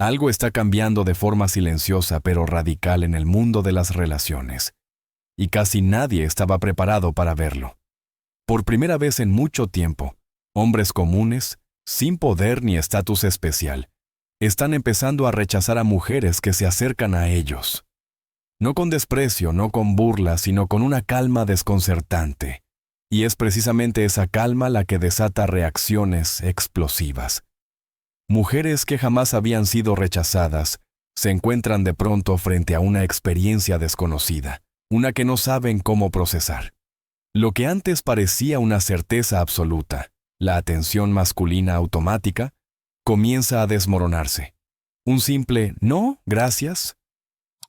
Algo está cambiando de forma silenciosa pero radical en el mundo de las relaciones, y casi nadie estaba preparado para verlo. Por primera vez en mucho tiempo, hombres comunes, sin poder ni estatus especial, están empezando a rechazar a mujeres que se acercan a ellos. No con desprecio, no con burla, sino con una calma desconcertante. Y es precisamente esa calma la que desata reacciones explosivas. Mujeres que jamás habían sido rechazadas se encuentran de pronto frente a una experiencia desconocida, una que no saben cómo procesar. Lo que antes parecía una certeza absoluta, la atención masculina automática, comienza a desmoronarse. Un simple «no, gracias»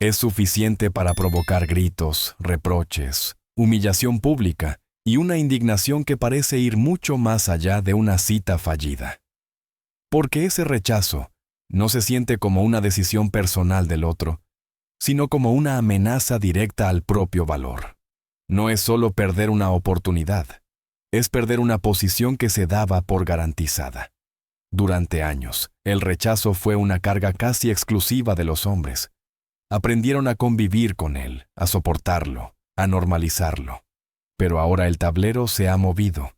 es suficiente para provocar gritos, reproches, humillación pública y una indignación que parece ir mucho más allá de una cita fallida. Porque ese rechazo no se siente como una decisión personal del otro, sino como una amenaza directa al propio valor. No es solo perder una oportunidad, es perder una posición que se daba por garantizada. Durante años, el rechazo fue una carga casi exclusiva de los hombres. Aprendieron a convivir con él, a soportarlo, a normalizarlo. Pero ahora el tablero se ha movido.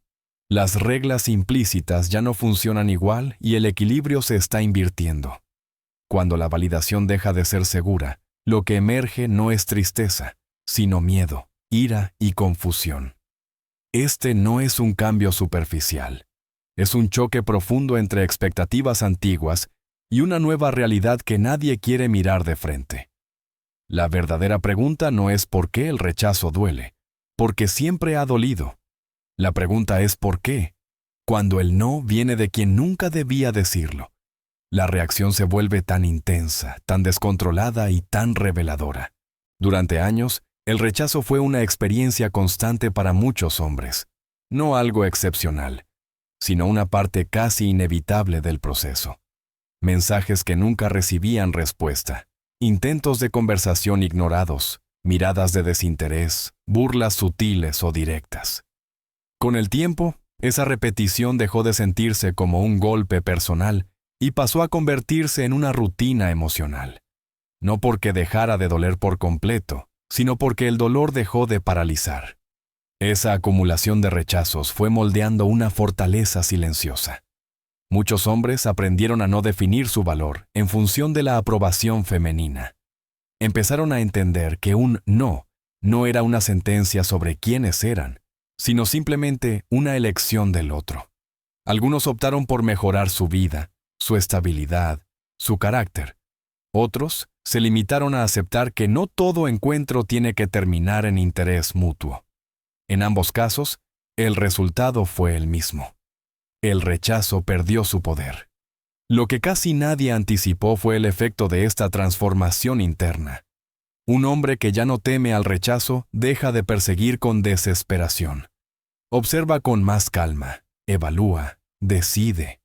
Las reglas implícitas ya no funcionan igual y el equilibrio se está invirtiendo. Cuando la validación deja de ser segura, lo que emerge no es tristeza, sino miedo, ira y confusión. Este no es un cambio superficial. Es un choque profundo entre expectativas antiguas y una nueva realidad que nadie quiere mirar de frente. La verdadera pregunta no es por qué el rechazo duele, porque siempre ha dolido. La pregunta es ¿por qué? Cuando el no viene de quien nunca debía decirlo. La reacción se vuelve tan intensa, tan descontrolada y tan reveladora. Durante años, el rechazo fue una experiencia constante para muchos hombres, no algo excepcional, sino una parte casi inevitable del proceso. Mensajes que nunca recibían respuesta, intentos de conversación ignorados, miradas de desinterés, burlas sutiles o directas. Con el tiempo, esa repetición dejó de sentirse como un golpe personal y pasó a convertirse en una rutina emocional. No porque dejara de doler por completo, sino porque el dolor dejó de paralizar. Esa acumulación de rechazos fue moldeando una fortaleza silenciosa. Muchos hombres aprendieron a no definir su valor en función de la aprobación femenina. Empezaron a entender que un no era una sentencia sobre quiénes eran, sino simplemente una elección del otro. Algunos optaron por mejorar su vida, su estabilidad, su carácter. Otros se limitaron a aceptar que no todo encuentro tiene que terminar en interés mutuo. En ambos casos, el resultado fue el mismo. El rechazo perdió su poder. Lo que casi nadie anticipó fue el efecto de esta transformación interna. Un hombre que ya no teme al rechazo deja de perseguir con desesperación. Observa con más calma, evalúa, decide.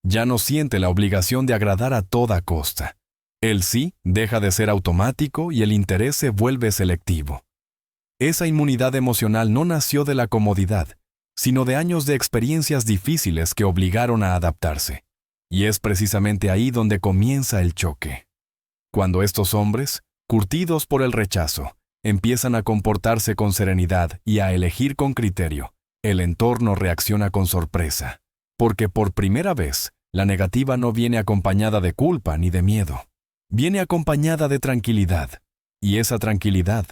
Ya no siente la obligación de agradar a toda costa. El sí deja de ser automático y el interés se vuelve selectivo. Esa inmunidad emocional no nació de la comodidad, sino de años de experiencias difíciles que obligaron a adaptarse. Y es precisamente ahí donde comienza el choque. Cuando estos hombres, curtidos por el rechazo, empiezan a comportarse con serenidad y a elegir con criterio, el entorno reacciona con sorpresa, porque por primera vez, la negativa no viene acompañada de culpa ni de miedo. Viene acompañada de tranquilidad. Y esa tranquilidad,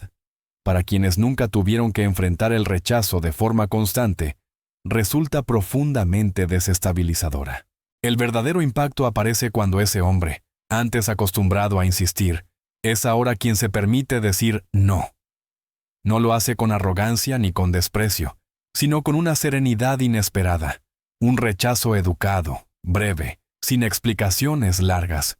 para quienes nunca tuvieron que enfrentar el rechazo de forma constante, resulta profundamente desestabilizadora. El verdadero impacto aparece cuando ese hombre, antes acostumbrado a insistir, es ahora quien se permite decir no. No lo hace con arrogancia ni con desprecio, sino con una serenidad inesperada, un rechazo educado, breve, sin explicaciones largas.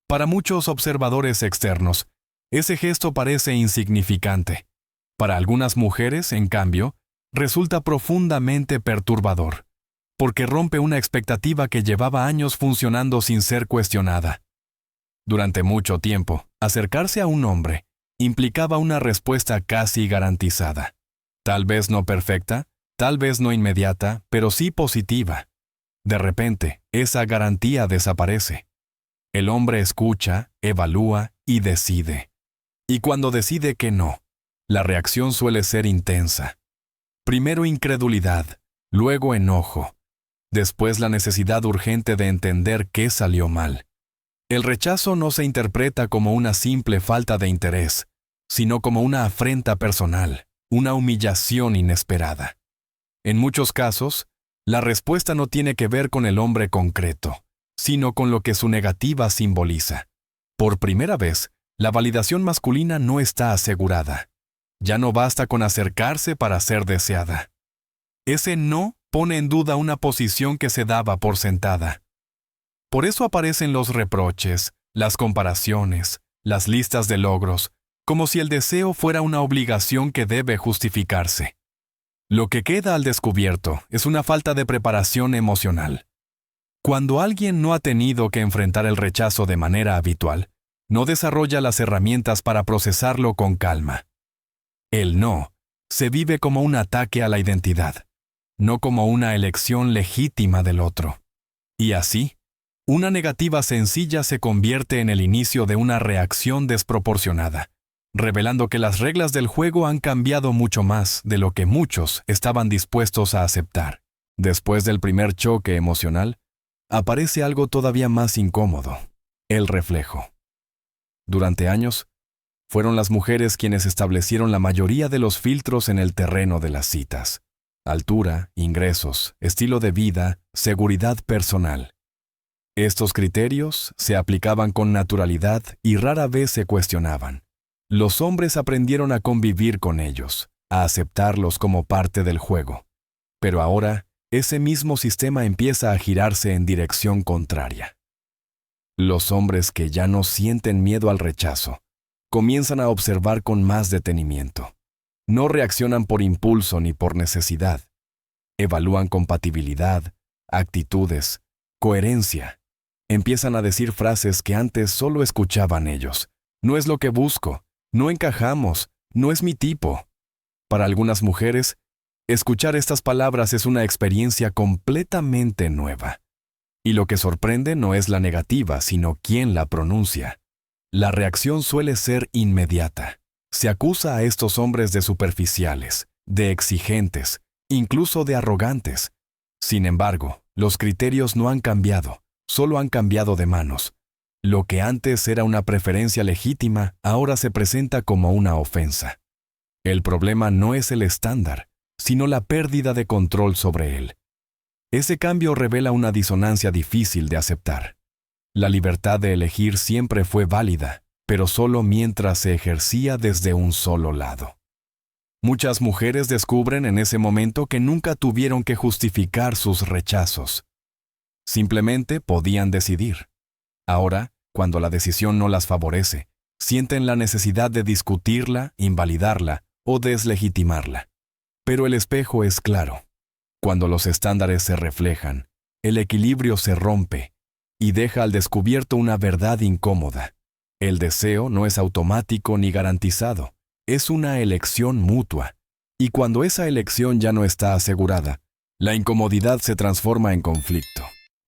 Para muchos observadores externos, ese gesto parece insignificante. Para algunas mujeres, en cambio, resulta profundamente perturbador, porque rompe una expectativa que llevaba años funcionando sin ser cuestionada. Durante mucho tiempo, acercarse a un hombre implicaba una respuesta casi garantizada. Tal vez no perfecta, tal vez no inmediata, pero sí positiva. De repente, esa garantía desaparece. El hombre escucha, evalúa y decide. Y cuando decide que no, la reacción suele ser intensa. Primero incredulidad, luego enojo, después la necesidad urgente de entender qué salió mal. El rechazo no se interpreta como una simple falta de interés, sino como una afrenta personal, una humillación inesperada. En muchos casos, la respuesta no tiene que ver con el hombre concreto, sino con lo que su negativa simboliza. Por primera vez, la validación masculina no está asegurada. Ya no basta con acercarse para ser deseada. Ese no pone en duda una posición que se daba por sentada. Por eso aparecen los reproches, las comparaciones, las listas de logros, como si el deseo fuera una obligación que debe justificarse. Lo que queda al descubierto es una falta de preparación emocional. Cuando alguien no ha tenido que enfrentar el rechazo de manera habitual, no desarrolla las herramientas para procesarlo con calma. El no se vive como un ataque a la identidad, no como una elección legítima del otro. Y así, una negativa sencilla se convierte en el inicio de una reacción desproporcionada, revelando que las reglas del juego han cambiado mucho más de lo que muchos estaban dispuestos a aceptar. Después del primer choque emocional, aparece algo todavía más incómodo: el reflejo. Durante años, fueron las mujeres quienes establecieron la mayoría de los filtros en el terreno de las citas: altura, ingresos, estilo de vida, seguridad personal. Estos criterios se aplicaban con naturalidad y rara vez se cuestionaban. Los hombres aprendieron a convivir con ellos, a aceptarlos como parte del juego. Pero ahora, ese mismo sistema empieza a girarse en dirección contraria. Los hombres que ya no sienten miedo al rechazo, comienzan a observar con más detenimiento. No reaccionan por impulso ni por necesidad. Evalúan compatibilidad, actitudes, coherencia. Empiezan a decir frases que antes solo escuchaban ellos. No es lo que busco, no encajamos, no es mi tipo. Para algunas mujeres, escuchar estas palabras es una experiencia completamente nueva. Y lo que sorprende no es la negativa, sino quién la pronuncia. La reacción suele ser inmediata. Se acusa a estos hombres de superficiales, de exigentes, incluso de arrogantes. Sin embargo, los criterios no han cambiado, solo han cambiado de manos. Lo que antes era una preferencia legítima, ahora se presenta como una ofensa. El problema no es el estándar, sino la pérdida de control sobre él. Ese cambio revela una disonancia difícil de aceptar. La libertad de elegir siempre fue válida, pero solo mientras se ejercía desde un solo lado. Muchas mujeres descubren en ese momento que nunca tuvieron que justificar sus rechazos. Simplemente podían decidir. Ahora, cuando la decisión no las favorece, sienten la necesidad de discutirla, invalidarla o deslegitimarla. Pero el espejo es claro. Cuando los estándares se reflejan, el equilibrio se rompe y deja al descubierto una verdad incómoda. El deseo no es automático ni garantizado, es una elección mutua. Y cuando esa elección ya no está asegurada, la incomodidad se transforma en conflicto.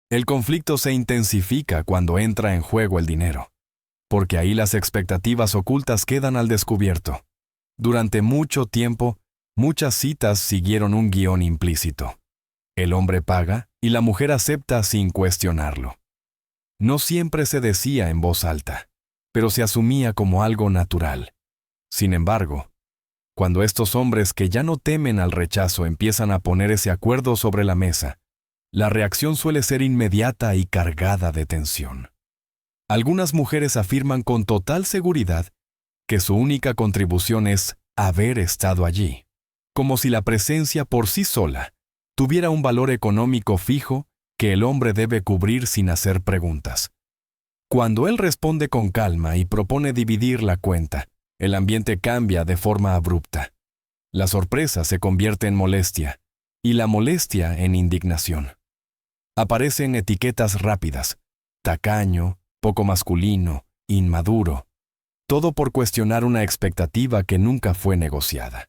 El conflicto se intensifica cuando entra en juego el dinero, porque ahí las expectativas ocultas quedan al descubierto. Durante mucho tiempo, muchas citas siguieron un guión implícito. El hombre paga y la mujer acepta sin cuestionarlo. No siempre se decía en voz alta, pero se asumía como algo natural. Sin embargo, cuando estos hombres que ya no temen al rechazo empiezan a poner ese acuerdo sobre la mesa, la reacción suele ser inmediata y cargada de tensión. Algunas mujeres afirman con total seguridad que su única contribución es haber estado allí, como si la presencia por sí sola tuviera un valor económico fijo que el hombre debe cubrir sin hacer preguntas. Cuando él responde con calma y propone dividir la cuenta, el ambiente cambia de forma abrupta. La sorpresa se convierte en molestia y la molestia en indignación. Aparecen etiquetas rápidas: tacaño, poco masculino, inmaduro. Todo por cuestionar una expectativa que nunca fue negociada.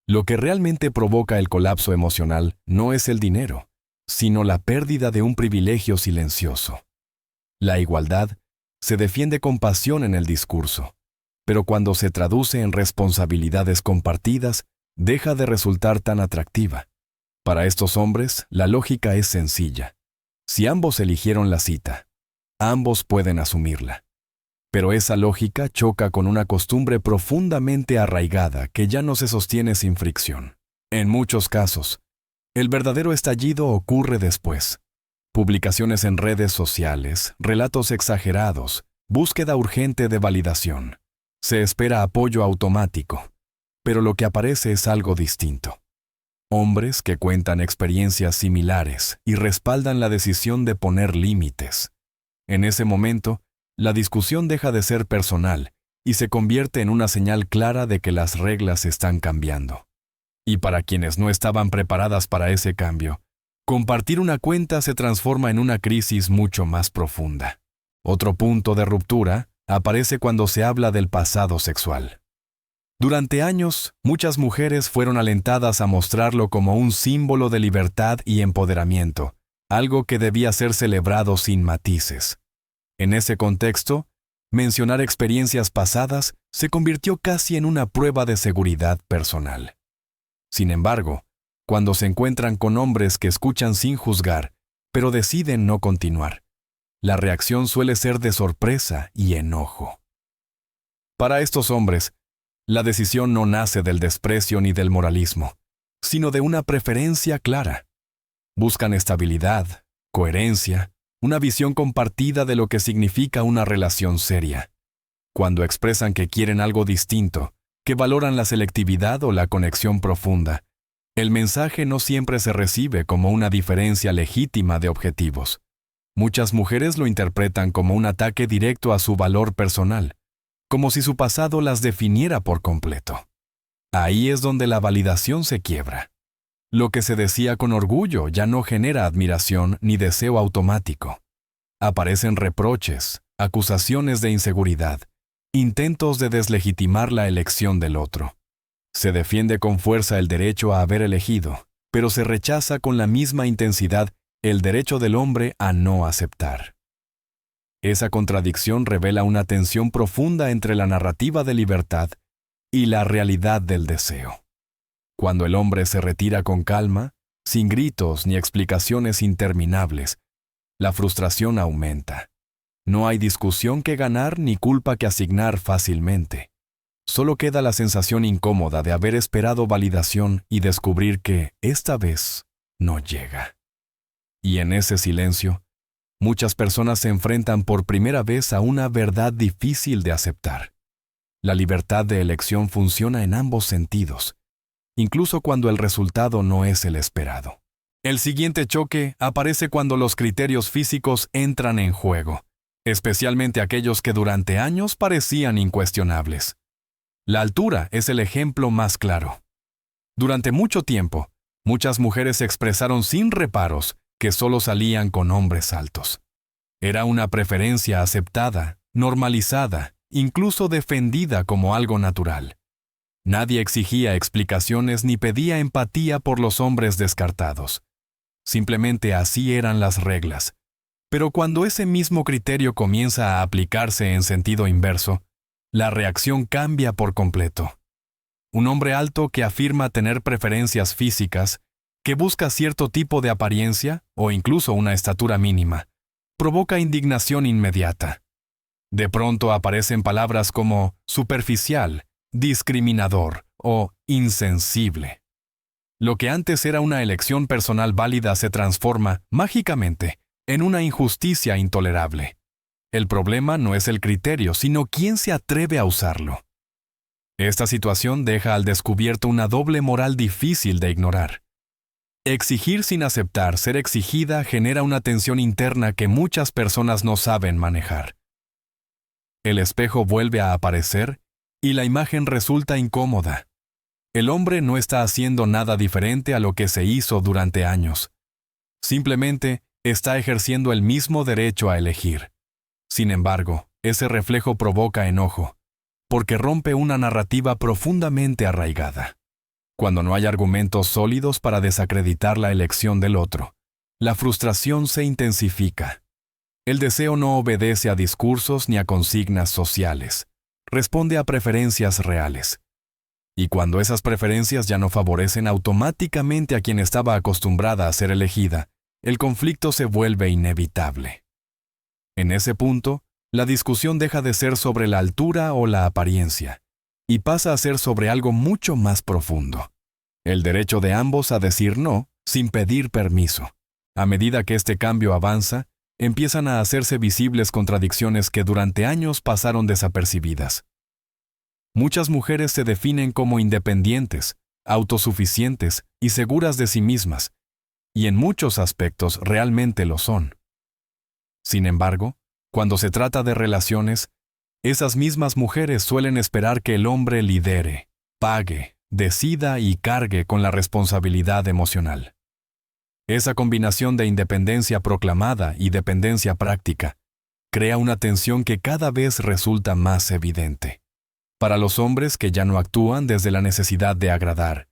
Lo que realmente provoca el colapso emocional no es el dinero, sino la pérdida de un privilegio silencioso. La igualdad se defiende con pasión en el discurso, pero cuando se traduce en responsabilidades compartidas, deja de resultar tan atractiva. Para estos hombres, la lógica es sencilla. Si ambos eligieron la cita, ambos pueden asumirla. Pero esa lógica choca con una costumbre profundamente arraigada que ya no se sostiene sin fricción. En muchos casos, el verdadero estallido ocurre después. Publicaciones en redes sociales, relatos exagerados, búsqueda urgente de validación. Se espera apoyo automático, pero lo que aparece es algo distinto. Hombres que cuentan experiencias similares y respaldan la decisión de poner límites. En ese momento, la discusión deja de ser personal y se convierte en una señal clara de que las reglas están cambiando. Y para quienes no estaban preparadas para ese cambio, compartir una cuenta se transforma en una crisis mucho más profunda. Otro punto de ruptura aparece cuando se habla del pasado sexual. Durante años, muchas mujeres fueron alentadas a mostrarlo como un símbolo de libertad y empoderamiento, algo que debía ser celebrado sin matices. En ese contexto, mencionar experiencias pasadas se convirtió casi en una prueba de seguridad personal. Sin embargo, cuando se encuentran con hombres que escuchan sin juzgar, pero deciden no continuar, la reacción suele ser de sorpresa y enojo. Para estos hombres, la decisión no nace del desprecio ni del moralismo, sino de una preferencia clara. Buscan estabilidad, coherencia, una visión compartida de lo que significa una relación seria. Cuando expresan que quieren algo distinto, que valoran la selectividad o la conexión profunda, el mensaje no siempre se recibe como una diferencia legítima de objetivos. Muchas mujeres lo interpretan como un ataque directo a su valor personal, como si su pasado las definiera por completo. Ahí es donde la validación se quiebra. Lo que se decía con orgullo ya no genera admiración ni deseo automático. Aparecen reproches, acusaciones de inseguridad, intentos de deslegitimar la elección del otro. Se defiende con fuerza el derecho a haber elegido, pero se rechaza con la misma intensidad el derecho del hombre a no aceptar. Esa contradicción revela una tensión profunda entre la narrativa de libertad y la realidad del deseo. Cuando el hombre se retira con calma, sin gritos ni explicaciones interminables, la frustración aumenta. No hay discusión que ganar ni culpa que asignar fácilmente. Solo queda la sensación incómoda de haber esperado validación y descubrir que, esta vez, no llega. Y en ese silencio, muchas personas se enfrentan por primera vez a una verdad difícil de aceptar. La libertad de elección funciona en ambos sentidos, incluso cuando el resultado no es el esperado. El siguiente choque aparece cuando los criterios físicos entran en juego, especialmente aquellos que durante años parecían incuestionables. La altura es el ejemplo más claro. Durante mucho tiempo, muchas mujeres expresaron sin reparos que solo salían con hombres altos. Era una preferencia aceptada, normalizada, incluso defendida como algo natural. Nadie exigía explicaciones ni pedía empatía por los hombres descartados. Simplemente así eran las reglas. Pero cuando ese mismo criterio comienza a aplicarse en sentido inverso, la reacción cambia por completo. Un hombre alto que afirma tener preferencias físicas, que busca cierto tipo de apariencia o incluso una estatura mínima, provoca indignación inmediata. De pronto aparecen palabras como superficial, discriminador o insensible. Lo que antes era una elección personal válida se transforma, mágicamente, en una injusticia intolerable. El problema no es el criterio, sino quién se atreve a usarlo. Esta situación deja al descubierto una doble moral difícil de ignorar. Exigir sin aceptar ser exigida genera una tensión interna que muchas personas no saben manejar. El espejo vuelve a aparecer y la imagen resulta incómoda. El hombre no está haciendo nada diferente a lo que se hizo durante años. Simplemente está ejerciendo el mismo derecho a elegir. Sin embargo, ese reflejo provoca enojo, porque rompe una narrativa profundamente arraigada. Cuando no hay argumentos sólidos para desacreditar la elección del otro, la frustración se intensifica. El deseo no obedece a discursos ni a consignas sociales. Responde a preferencias reales. Y cuando esas preferencias ya no favorecen automáticamente a quien estaba acostumbrada a ser elegida, el conflicto se vuelve inevitable. En ese punto, la discusión deja de ser sobre la altura o la apariencia, y pasa a ser sobre algo mucho más profundo. El derecho de ambos a decir no sin pedir permiso. A medida que este cambio avanza, empiezan a hacerse visibles contradicciones que durante años pasaron desapercibidas. Muchas mujeres se definen como independientes, autosuficientes y seguras de sí mismas, y en muchos aspectos realmente lo son. Sin embargo, cuando se trata de relaciones, esas mismas mujeres suelen esperar que el hombre lidere, pague, decida y cargue con la responsabilidad emocional. Esa combinación de independencia proclamada y dependencia práctica crea una tensión que cada vez resulta más evidente. Para los hombres que ya no actúan desde la necesidad de agradar,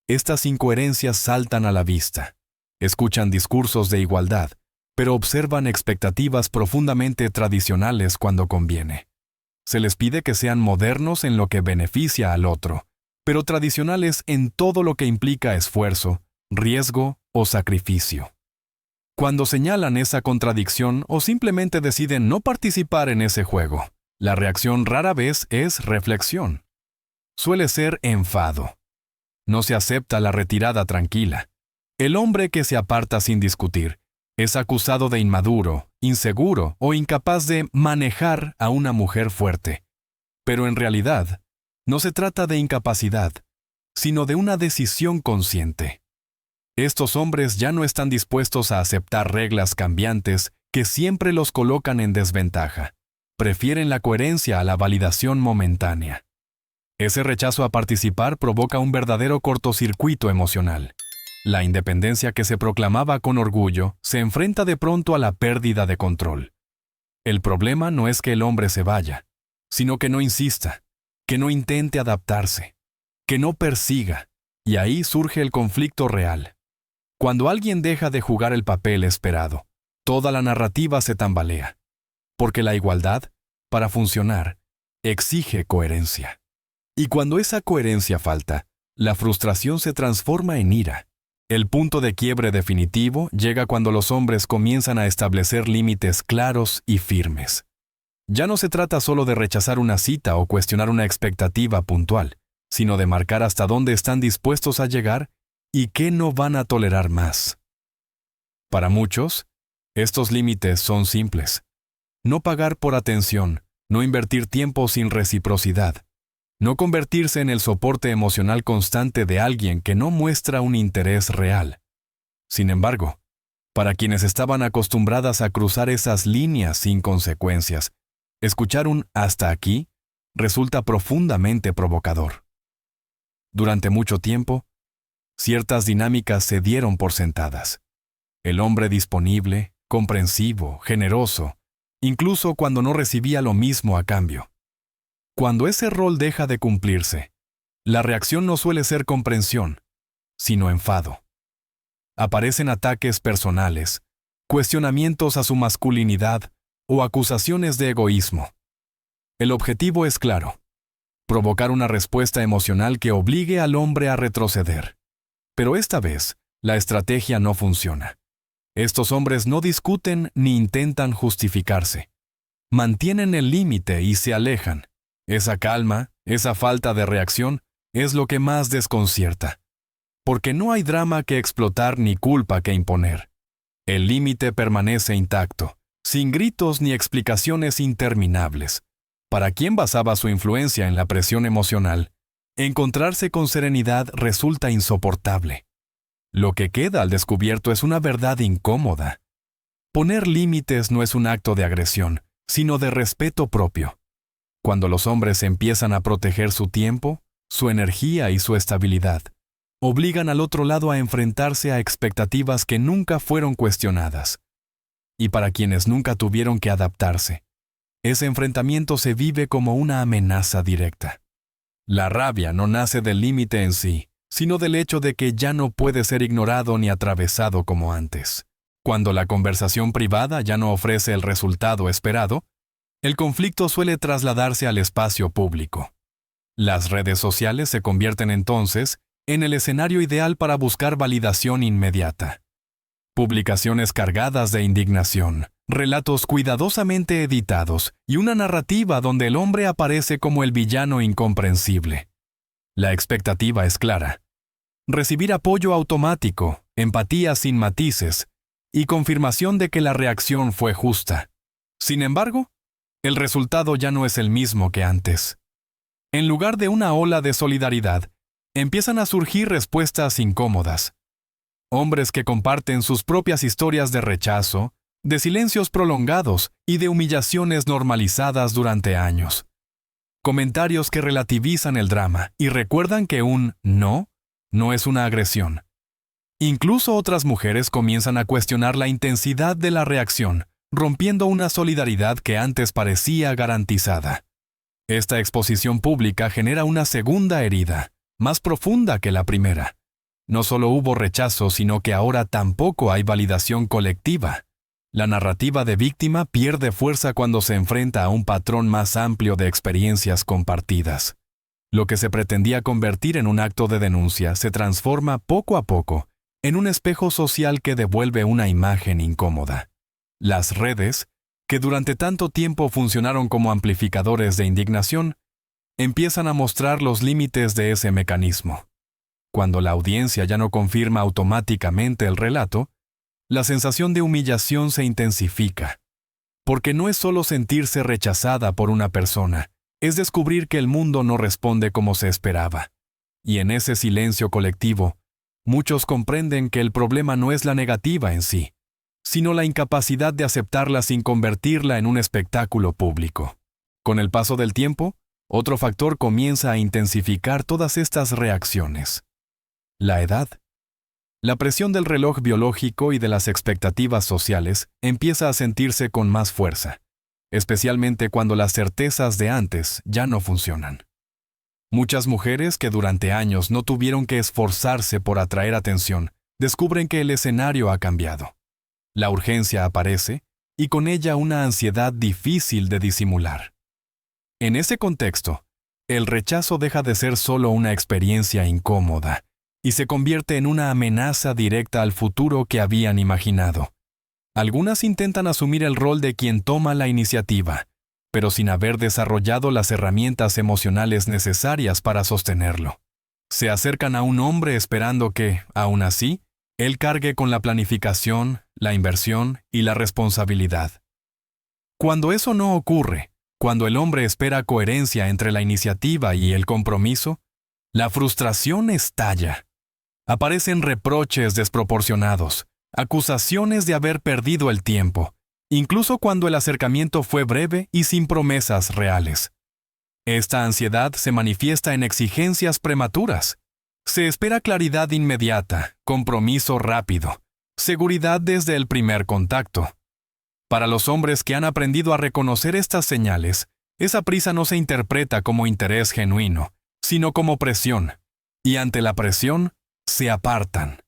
estas incoherencias saltan a la vista. Escuchan discursos de igualdad, pero observan expectativas profundamente tradicionales cuando conviene. Se les pide que sean modernos en lo que beneficia al otro, pero tradicionales en todo lo que implica esfuerzo, riesgo o sacrificio. Cuando señalan esa contradicción o simplemente deciden no participar en ese juego, la reacción rara vez es reflexión. Suele ser enfado. No se acepta la retirada tranquila. El hombre que se aparta sin discutir es acusado de inmaduro, inseguro o incapaz de manejar a una mujer fuerte. Pero en realidad, no se trata de incapacidad, sino de una decisión consciente. Estos hombres ya no están dispuestos a aceptar reglas cambiantes que siempre los colocan en desventaja. Prefieren la coherencia a la validación momentánea. Ese rechazo a participar provoca un verdadero cortocircuito emocional. La independencia que se proclamaba con orgullo se enfrenta de pronto a la pérdida de control. El problema no es que el hombre se vaya, sino que no insista, que no intente adaptarse, que no persiga, y ahí surge el conflicto real. Cuando alguien deja de jugar el papel esperado, toda la narrativa se tambalea, porque la igualdad, para funcionar, exige coherencia. Y cuando esa coherencia falta, la frustración se transforma en ira. El punto de quiebre definitivo llega cuando los hombres comienzan a establecer límites claros y firmes. Ya no se trata solo de rechazar una cita o cuestionar una expectativa puntual, sino de marcar hasta dónde están dispuestos a llegar y qué no van a tolerar más. Para muchos, estos límites son simples. No pagar por atención, no invertir tiempo sin reciprocidad, no convertirse en el soporte emocional constante de alguien que no muestra un interés real. Sin embargo, para quienes estaban acostumbradas a cruzar esas líneas sin consecuencias, escuchar un «hasta aquí» resulta profundamente provocador. Durante mucho tiempo, ciertas dinámicas se dieron por sentadas. El hombre disponible, comprensivo, generoso, incluso cuando no recibía lo mismo a cambio. Cuando ese rol deja de cumplirse, la reacción no suele ser comprensión, sino enfado. Aparecen ataques personales, cuestionamientos a su masculinidad o acusaciones de egoísmo. El objetivo es claro: provocar una respuesta emocional que obligue al hombre a retroceder. Pero esta vez, la estrategia no funciona. Estos hombres no discuten ni intentan justificarse. Mantienen el límite y se alejan. Esa calma, esa falta de reacción, es lo que más desconcierta. Porque no hay drama que explotar ni culpa que imponer. El límite permanece intacto, sin gritos ni explicaciones interminables. Para quien basaba su influencia en la presión emocional, encontrarse con serenidad resulta insoportable. Lo que queda al descubierto es una verdad incómoda. Poner límites no es un acto de agresión, sino de respeto propio. Cuando los hombres empiezan a proteger su tiempo, su energía y su estabilidad, obligan al otro lado a enfrentarse a expectativas que nunca fueron cuestionadas. Y para quienes nunca tuvieron que adaptarse, ese enfrentamiento se vive como una amenaza directa. La rabia no nace del límite en sí, sino del hecho de que ya no puede ser ignorado ni atravesado como antes. Cuando la conversación privada ya no ofrece el resultado esperado, el conflicto suele trasladarse al espacio público. Las redes sociales se convierten entonces en el escenario ideal para buscar validación inmediata. Publicaciones cargadas de indignación, relatos cuidadosamente editados y una narrativa donde el hombre aparece como el villano incomprensible. La expectativa es clara: recibir apoyo automático, empatía sin matices y confirmación de que la reacción fue justa. Sin embargo, el resultado ya no es el mismo que antes. En lugar de una ola de solidaridad, empiezan a surgir respuestas incómodas. Hombres que comparten sus propias historias de rechazo, de silencios prolongados y de humillaciones normalizadas durante años. Comentarios que relativizan el drama y recuerdan que un no es una agresión. Incluso otras mujeres comienzan a cuestionar la intensidad de la reacción, rompiendo una solidaridad que antes parecía garantizada. Esta exposición pública genera una segunda herida, más profunda que la primera. No solo hubo rechazo, sino que ahora tampoco hay validación colectiva. La narrativa de víctima pierde fuerza cuando se enfrenta a un patrón más amplio de experiencias compartidas. Lo que se pretendía convertir en un acto de denuncia se transforma poco a poco en un espejo social que devuelve una imagen incómoda. Las redes, que durante tanto tiempo funcionaron como amplificadores de indignación, empiezan a mostrar los límites de ese mecanismo. Cuando la audiencia ya no confirma automáticamente el relato, la sensación de humillación se intensifica. Porque no es solo sentirse rechazada por una persona, es descubrir que el mundo no responde como se esperaba. Y en ese silencio colectivo, muchos comprenden que el problema no es la negativa en sí, sino la incapacidad de aceptarla sin convertirla en un espectáculo público. Con el paso del tiempo, otro factor comienza a intensificar todas estas reacciones: la edad. La presión del reloj biológico y de las expectativas sociales empieza a sentirse con más fuerza, especialmente cuando las certezas de antes ya no funcionan. Muchas mujeres que durante años no tuvieron que esforzarse por atraer atención, descubren que el escenario ha cambiado. La urgencia aparece, y con ella una ansiedad difícil de disimular. En ese contexto, el rechazo deja de ser solo una experiencia incómoda y se convierte en una amenaza directa al futuro que habían imaginado. Algunas intentan asumir el rol de quien toma la iniciativa, pero sin haber desarrollado las herramientas emocionales necesarias para sostenerlo. Se acercan a un hombre esperando que, aún así, él cargue con la planificación, la inversión y la responsabilidad. Cuando eso no ocurre, cuando el hombre espera coherencia entre la iniciativa y el compromiso, la frustración estalla. Aparecen reproches desproporcionados, acusaciones de haber perdido el tiempo, incluso cuando el acercamiento fue breve y sin promesas reales. Esta ansiedad se manifiesta en exigencias prematuras. Se espera claridad inmediata, compromiso rápido, seguridad desde el primer contacto. Para los hombres que han aprendido a reconocer estas señales, esa prisa no se interpreta como interés genuino, sino como presión, y ante la presión, se apartan.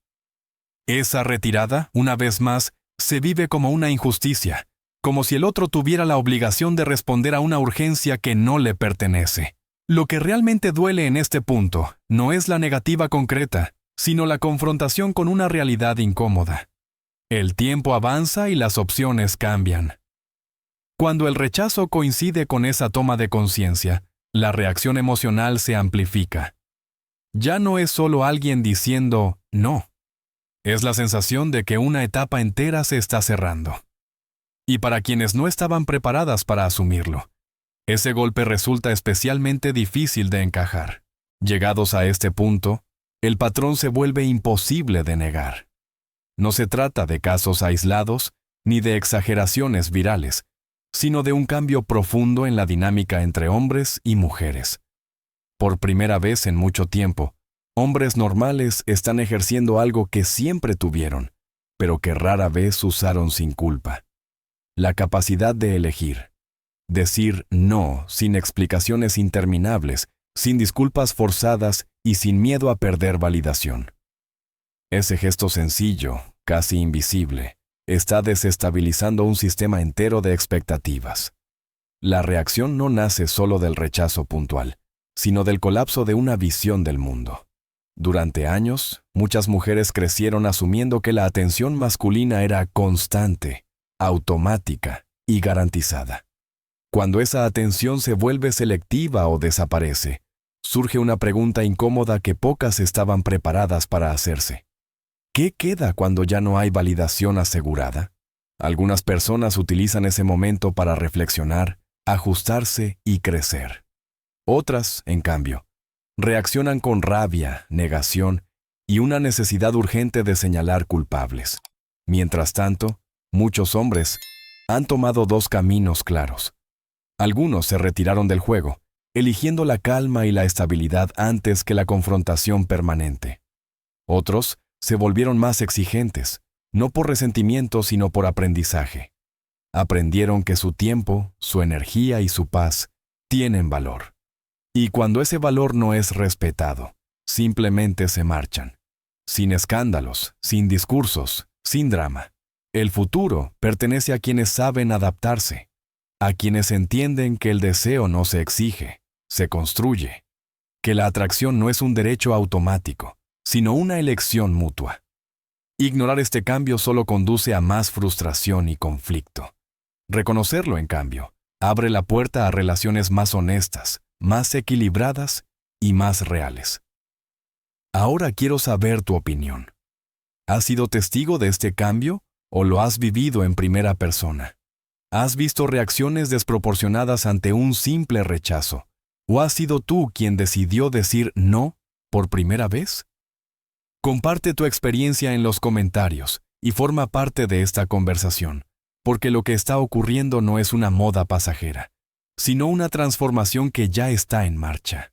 Esa retirada, una vez más, se vive como una injusticia, como si el otro tuviera la obligación de responder a una urgencia que no le pertenece. Lo que realmente duele en este punto no es la negativa concreta, sino la confrontación con una realidad incómoda. El tiempo avanza y las opciones cambian. Cuando el rechazo coincide con esa toma de conciencia, la reacción emocional se amplifica. Ya no es solo alguien diciendo no. Es la sensación de que una etapa entera se está cerrando. Y para quienes no estaban preparadas para asumirlo, ese golpe resulta especialmente difícil de encajar. Llegados a este punto, el patrón se vuelve imposible de negar. No se trata de casos aislados ni de exageraciones virales, sino de un cambio profundo en la dinámica entre hombres y mujeres. Por primera vez en mucho tiempo, hombres normales están ejerciendo algo que siempre tuvieron, pero que rara vez usaron sin culpa: la capacidad de elegir. Decir no sin explicaciones interminables, sin disculpas forzadas y sin miedo a perder validación. Ese gesto sencillo, casi invisible, está desestabilizando un sistema entero de expectativas. La reacción no nace solo del rechazo puntual, sino del colapso de una visión del mundo. Durante años, muchas mujeres crecieron asumiendo que la atención masculina era constante, automática y garantizada. Cuando esa atención se vuelve selectiva o desaparece, surge una pregunta incómoda que pocas estaban preparadas para hacerse. ¿Qué queda cuando ya no hay validación asegurada? Algunas personas utilizan ese momento para reflexionar, ajustarse y crecer. Otras, en cambio, reaccionan con rabia, negación y una necesidad urgente de señalar culpables. Mientras tanto, muchos hombres han tomado dos caminos claros. Algunos se retiraron del juego, eligiendo la calma y la estabilidad antes que la confrontación permanente. Otros se volvieron más exigentes, no por resentimiento sino por aprendizaje. Aprendieron que su tiempo, su energía y su paz tienen valor. Y cuando ese valor no es respetado, simplemente se marchan. Sin escándalos, sin discursos, sin drama. El futuro pertenece a quienes saben adaptarse, a quienes entienden que el deseo no se exige, se construye, que la atracción no es un derecho automático, sino una elección mutua. Ignorar este cambio solo conduce a más frustración y conflicto. Reconocerlo, en cambio, abre la puerta a relaciones más honestas, más equilibradas y más reales. Ahora quiero saber tu opinión. ¿Has sido testigo de este cambio o lo has vivido en primera persona? ¿Has visto reacciones desproporcionadas ante un simple rechazo? ¿O has sido tú quien decidió decir no por primera vez? Comparte tu experiencia en los comentarios y forma parte de esta conversación, porque lo que está ocurriendo no es una moda pasajera, sino una transformación que ya está en marcha.